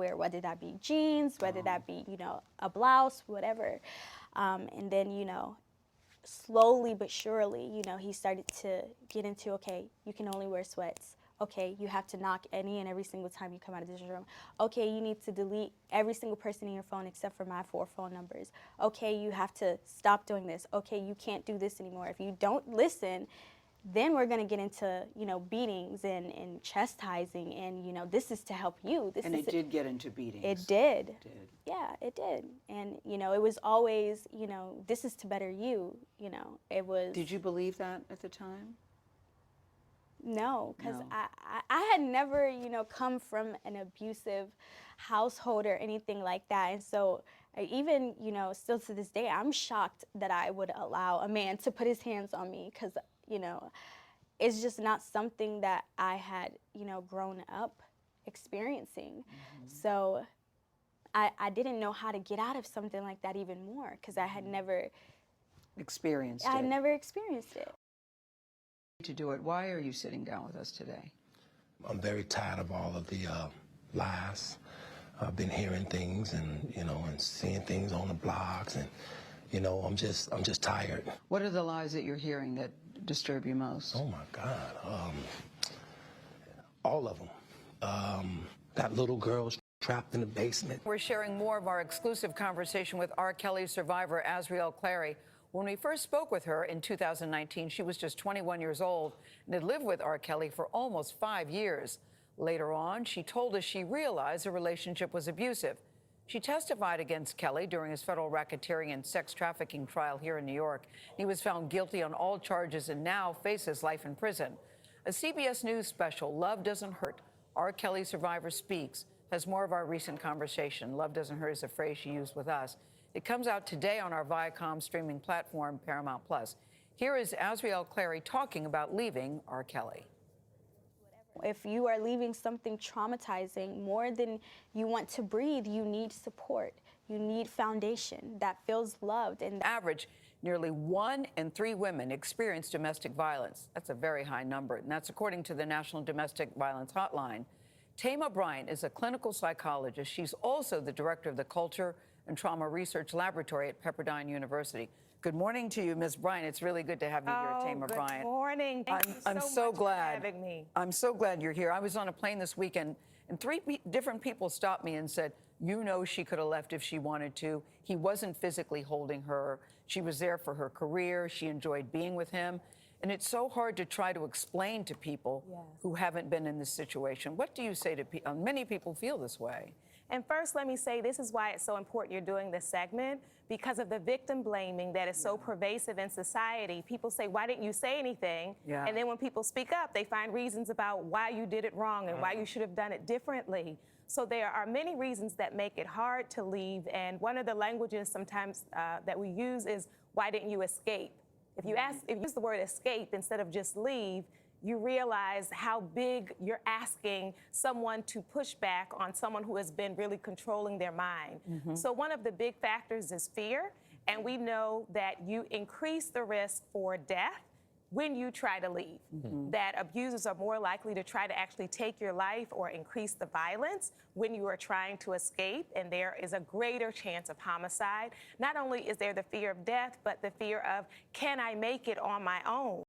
wear, whether that be jeans, whether that be, a blouse, whatever. And then, slowly but surely, he started to get into, okay, you can only wear sweats. Okay, you have to knock any and every single time you come out of this room. Okay, you need to delete every single person in your phone except for my 4 phone numbers. Okay, you have to stop doing this. Okay, you can't do this anymore. If you don't listen, then we're going to get into, beatings and chastising, and, this is to help you. And it did get into beatings. It did. It did. Yeah, it did. And, it was always, this is to better you, it was. Did you believe that at the time? No, because I had never, come from an abusive household or anything like that. And so even, still to this day, I'm shocked that I would allow a man to put his hands on me because, it's just not something that I had, grown up experiencing. So I didn't know how to get out of something like that even more because I had never experienced it. I had never experienced it. To do it. Why are you sitting down with us today? I'm very tired of all of the lies. I've been hearing things and and seeing things on the blogs, and I'm just tired. What are the lies that you're hearing that disturb you most? Oh my God, all of them. Got little girls trapped in the basement. We're sharing more of our exclusive conversation with R. Kelly survivor Azriel Clary. When we first spoke with her in 2019, she was just 21 years old and had lived with R. Kelly for almost 5 years. Later on, she told us she realized the relationship was abusive. She testified against Kelly during his federal racketeering and sex trafficking trial here in New York. He was found guilty on all charges and now faces life in prison. A CBS News special, Love Doesn't Hurt, R. Kelly survivor speaks, has more of our recent conversation. Love Doesn't Hurt is a phrase she used with us. It comes out today on our Viacom streaming platform, Paramount+. Here is Azriel Clary talking about leaving R. Kelly. If you are leaving something traumatizing, more than you want to breathe, you need support. You need foundation that feels loved. And average, nearly 1 in 3 women experience domestic violence. That's a very high number, and that's according to the National Domestic Violence Hotline. Tama Bryant is a clinical psychologist. She's also the director of the Culture and Trauma Research Laboratory at Pepperdine University. Good morning to you, Ms. Bryant. It's really good to have you here, Tama Bryant. Good morning. Thank you I'm so much glad for having me. I'm so glad you're here. I was on a plane this weekend, and 3 different people stopped me and said, she could have left if she wanted to. He wasn't physically holding her. She was there for her career. She enjoyed being with him. And it's so hard to try to explain to people who haven't been in this situation. What do you say to people? Many people feel this way. And first, let me say this is why it's so important you're doing this segment, because of the victim blaming that is so pervasive in society. People say, why didn't you say anything? And then when people speak up, they find reasons about why you did it wrong and why you should have done it differently. So there are many reasons that make it hard to leave. And one of the languages sometimes that we use is, why didn't you escape? If you use the word escape instead of just leave, you realize how big you're asking someone to push back on someone who has been really controlling their mind. So one of the big factors is fear, and we know that you increase the risk for death when you try to leave. That abusers are more likely to try to actually take your life or increase the violence when you are trying to escape, and there is a greater chance of homicide. Not only is there the fear of death, but the fear of, can I make it on my own?